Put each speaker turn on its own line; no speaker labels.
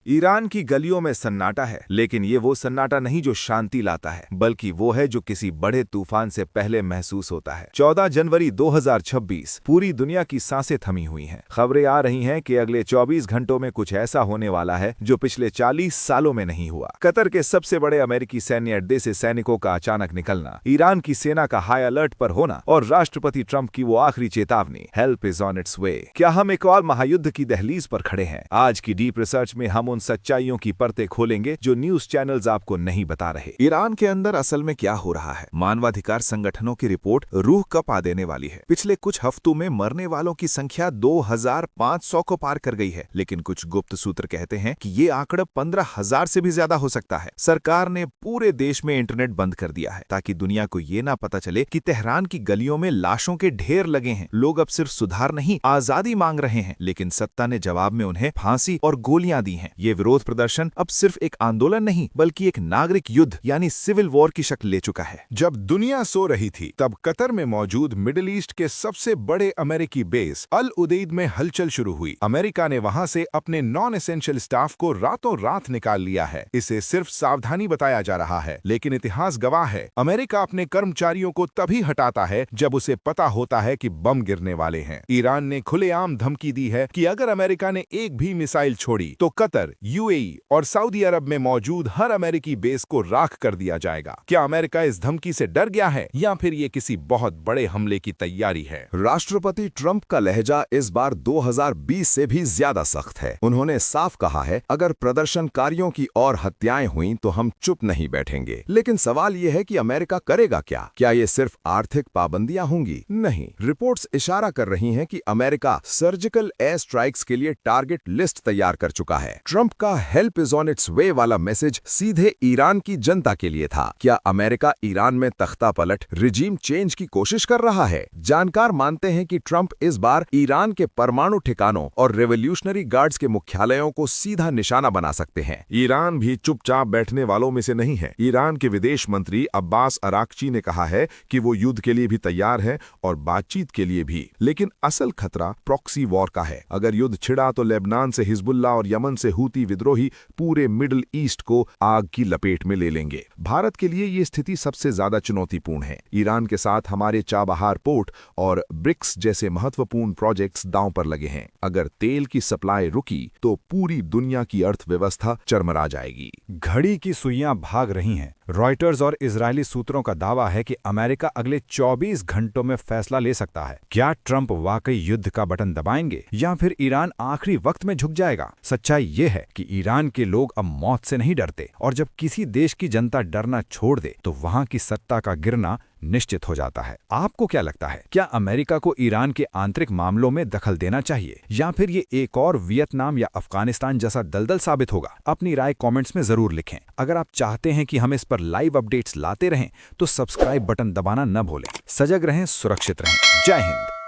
Iran की गलियों में सन्नाटा है, लेकिन ये वो सन्नाटा नहीं जो शांति लाता है, बल्कि वो है जो किसी बड़े तूफान से पहले महसूस होता है। 14 जनवरी 2026 पूरी दुनिया की सांसें थमी हुई हैं। खबरें आ रही हैं कि अगले 24 घंटों में कुछ ऐसा होने वाला है जो पिछले 40 सालों में नहीं हुआ। कतर के सबसे बड़े अमेरिकी सैन्य अड्डे से सैनिकों का अचानक निकलना, ईरान की सेना का हाई अलर्ट पर होना और राष्ट्रपति ट्रंप की वो आखिरी चेतावनी, हेल्प इज ऑन इट्स वे। क्या हम एक और महायुद्ध की दहलीज पर खड़े हैं? आज की डीप रिसर्च में हम उन सच्चाइयों की परतें खोलेंगे जो न्यूज चैनल्स आपको नहीं बता रहे।
ईरान के अंदर असल में क्या हो रहा है? मानवाधिकार संगठनों की रिपोर्ट रूह कपा देने वाली है। पिछले कुछ हफ्तों में मरने वालों की संख्या 2500 को पार कर गई है, लेकिन कुछ गुप्त सूत्र कहते हैं कि ये आंकड़ा 15,000 से भी ज्यादा हो सकता है। सरकार ने पूरे देश में इंटरनेट बंद कर दिया है ताकि दुनिया को ये ना पता चले कि तेहरान की गलियों में लाशों के ढेर लगे हैं। लोग अब सिर्फ सुधार नहीं, आजादी मांग रहे हैं, लेकिन सत्ता ने जवाब में उन्हें फांसी और गोलियां दी हैं। ये विरोध प्रदर्शन अब सिर्फ एक आंदोलन नहीं, बल्कि एक नागरिक युद्ध यानी सिविल वॉर की शक्ल ले चुका है।
जब दुनिया सो रही थी, तब कतर में मौजूद मिडिल ईस्ट के सबसे बड़े अमेरिकी बेस अल उदेद में हलचल शुरू हुई। अमेरिका ने वहां से अपने नॉन एसेंशियल स्टाफ को रातों रात निकाल लिया है। इसे सिर्फ सावधानी बताया जा रहा है, लेकिन इतिहास गवाह है, अमेरिका अपने कर्मचारियों को तभी हटाता है जब उसे पता होता है कि बम गिरने वाले हैं। ईरान ने खुलेआम धमकी दी है कि अगर अमेरिका ने एक भी मिसाइल छोड़ी तो कतर, यूएई और सऊदी अरब में मौजूद हर अमेरिकी बेस को राख कर दिया जाएगा। क्या अमेरिका इस धमकी से डर गया है या फिर ये किसी बहुत बड़े हमले की तैयारी है?
राष्ट्रपति ट्रंप का लहजा इस बार 2020 से भी ज्यादा सख्त है। उन्होंने साफ कहा है, अगर प्रदर्शनकारियों की और हत्याएं हुई तो हम चुप नहीं बैठेंगे। लेकिन सवाल यह है कि अमेरिका करेगा क्या? क्या ये सिर्फ आर्थिक पाबंदियां होंगी? नहीं, रिपोर्ट्स इशारा कर रही हैं कि अमेरिका सर्जिकल एयर स्ट्राइक्स के लिए टारगेट लिस्ट तैयार कर चुका है। ट्रंप का हेल्प इज ऑन इट्स वे वाला मैसेज सीधे ईरान की जनता के लिए था। क्या अमेरिका ईरान में तख्ता पलट, रिजीम चेंज की कोशिश कर रहा है? जानकार मानते हैं कि ट्रंप इस बार ईरान के परमाणु ठिकानों और रेवोल्यूशनरी गार्ड्स के मुख्यालयों को सीधा निशाना बना सकते हैं।
ईरान भी चुपचाप बैठने वालों में से नहीं है। ईरान के विदेश मंत्री अब्बास अराक्ची ने कहा है कि वो युद्ध के लिए भी तैयार है और बातचीत के लिए भी, लेकिन असल खतरा प्रॉक्सी वॉर का है। अगर युद्ध छिड़ा तो लेबनान से हिजबुल्लाह और यमन से हूती विद्रोही पूरे मिडिल ईस्ट को आग की लपेट में ले लेंगे। भारत के लिए ये स्थिति सबसे ज्यादा चुनौतीपूर्ण है। ईरान के साथ हमारे चाबहार पोर्ट और ब्रिक्स जैसे महत्वपूर्ण प्रोजेक्ट्स दांव पर लगे हैं। अगर तेल की सप्लाई रुकी तो पूरी दुनिया की अर्थव्यवस्था चरमरा जाएगी।
घड़ी की सुइयां भाग रही हैं। रॉयटर्स और इजरायली सूत्रों का दावा है कि अमेरिका अगले 24 घंटों में फैसला ले सकता है। क्या ट्रंप वाकई युद्ध का बटन दबाएंगे या फिर ईरान आखिरी वक्त में झुक जाएगा? सच्चाई ये है कि ईरान के लोग अब मौत से नहीं डरते, और जब किसी देश की जनता डरना छोड़ दे तो वहां की सत्ता का गिरना निश्चित हो जाता है। आपको क्या लगता है, क्या अमेरिका को ईरान के आंतरिक मामलों में दखल देना चाहिए या फिर ये एक और वियतनाम या अफगानिस्तान जैसा दलदल साबित होगा? अपनी राय कमेंट्स में जरूर लिखें। अगर आप चाहते हैं कि हम इस पर लाइव अपडेट्स लाते रहें तो सब्सक्राइब बटन दबाना न भूलें। सजग रहें, सुरक्षित रहें। जय हिंद।